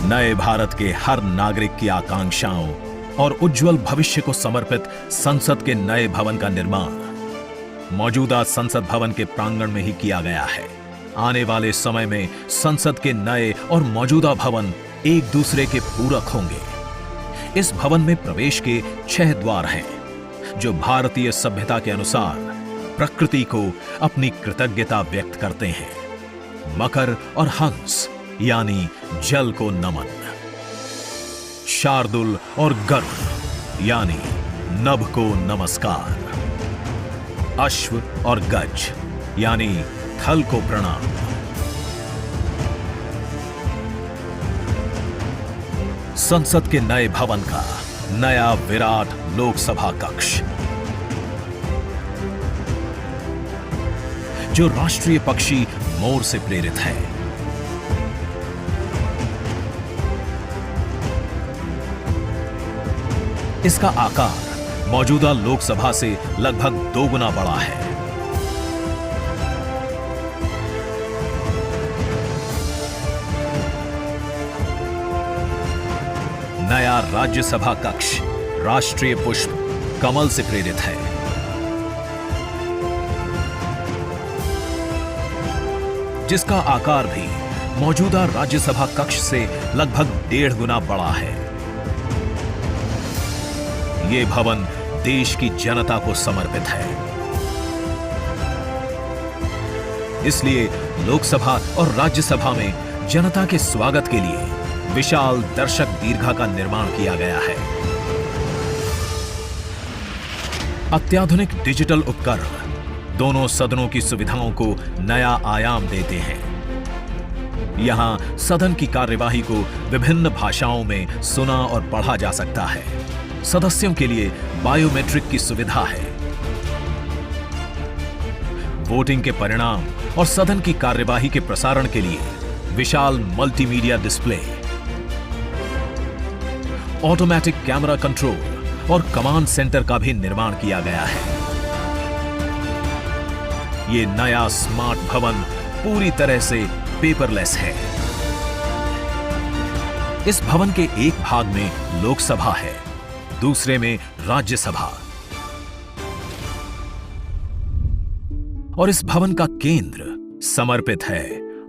नए भारत के हर नागरिक की आकांक्षाओं और उज्जवल भविष्य को समर्पित संसद के नए भवन का निर्माण मौजूदा संसद भवन के प्रांगण में ही किया गया है। आने वाले समय में संसद के नए और मौजूदा भवन एक दूसरे के पूरक होंगे। इस भवन में प्रवेश के 6 द्वार हैं, जो भारतीय सभ्यता के अनुसार प्रकृति को अपनी कृतज्ञता व्यक्त करते हैं। मकर और हंस यानी जल को नमन, शार्दुल और गरुड़ यानी नभ को नमस्कार, अश्व और गज यानी थल को प्रणाम। संसद के नए भवन का नया विराट लोकसभा कक्ष, जो राष्ट्रीय पक्षी मोर से प्रेरित है। इसका आकार मौजूदा लोकसभा से लगभग 2 गुना बड़ा है। नया राज्यसभा कक्ष राष्ट्रीय पुष्प कमल से प्रेरित है। जिसका आकार भी मौजूदा राज्यसभा कक्ष से लगभग 1.5 गुना बड़ा है। यह भवन देश की जनता को समर्पित है। इसलिए लोकसभा और राज्यसभा में जनता के स्वागत के लिए विशाल दर्शक दीर्घा का निर्माण किया गया है। अत्याधुनिक डिजिटल उपकरण दोनों सदनों की सुविधाओं को नया आयाम देते हैं। यहां सदन की कार्यवाही को विभिन्न भाषाओं में सुना और पढ़ा जा सकता है। सदस्यों के लिए बायोमेट्रिक की सुविधा है। वोटिंग के परिणाम और सदन की कार्यवाही के प्रसारण के लिए विशाल multimedia display, automatic camera control और कमांड सेंटर का भी निर्माण किया गया है। यह नया स्मार्ट भवन पूरी तरह से पेपरलेस है। इस भवन के एक भाग में लोकसभा है, दूसरे में राज्यसभा। और इस भवन का केंद्र समर्पित है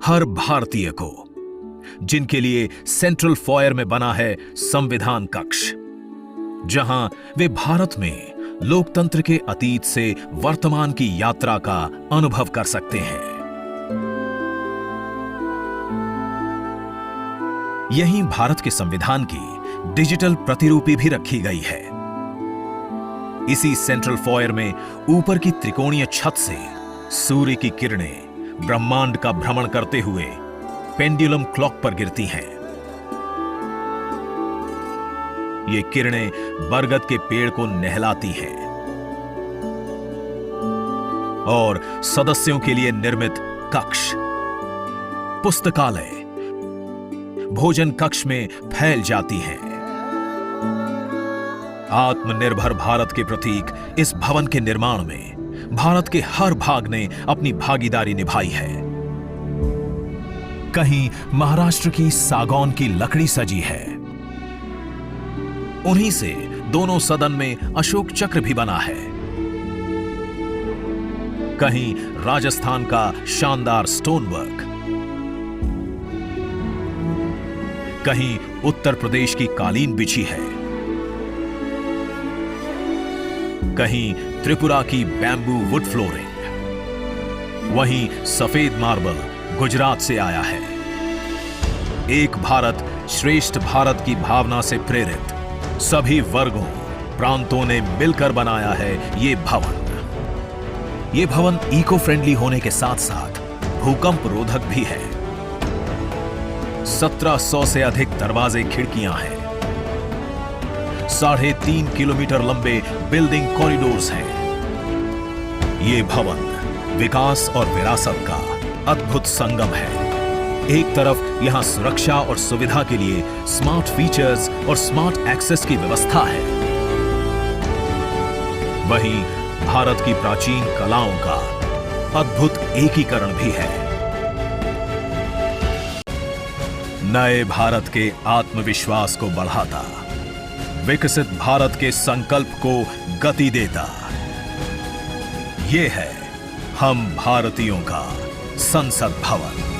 हर भारतीय को, जिनके लिए सेंट्रल फॉयर में बना है संविधान कक्ष, जहां वे भारत में लोकतंत्र के अतीत से वर्तमान की यात्रा का अनुभव कर सकते हैं। यहीं भारत के संविधान की डिजिटल प्रतिरूपी भी रखी गई है। इसी सेंट्रल फॉयर में ऊपर की त्रिकोणीय छत से सूर्य की किरणें ब्रह्मांड का भ्रमण करते हुए पेंडुलम क्लॉक पर गिरती हैं। ये किरणें बरगद के पेड़ को नहलाती हैं और सदस्यों के लिए निर्मित कक्ष, पुस्तकालय, भोजन कक्ष में फैल जाती हैं। आत्मनिर्भर भारत के प्रतीक इस भवन के निर्माण में भारत के हर भाग ने अपनी भागीदारी निभाई है। कहीं महाराष्ट्र की सागौन की लकड़ी सजी है। उन्हीं से दोनों सदन में अशोक चक्र भी बना है। कहीं राजस्थान का शानदार स्टोन वर्क, कहीं उत्तर प्रदेश की कालीन बिछी है, कहीं त्रिपुरा की बैम्बू वुड फ्लोरिंग, वहीं सफेद मार्बल गुजरात से आया है। एक भारत श्रेष्ठ भारत की भावना से प्रेरित सभी वर्गों, प्रांतों ने मिलकर बनाया है ये भवन। ये भवन इको फ्रेंडली होने के साथ साथ भूकंप रोधक भी है। 1700 से अधिक दरवाजे, खिड़कियां हैं। 3.5 किलोमीटर लंबे बिल्डिंग कॉरिडोर्स हैं। ये भवन विकास और विरासत का अद्भुत संगम है। एक तरफ यहां सुरक्षा और सुविधा के लिए स्मार्ट फीचर्स और स्मार्ट एक्सेस की व्यवस्था है, वहीं भारत की प्राचीन कलाओं का अद्भुत एकीकरण भी है। नए भारत के आत्मविश्वास को बढ़ाता, विकसित भारत के संकल्प को गति देता। ये है हम भारतीयों का संसद भवन।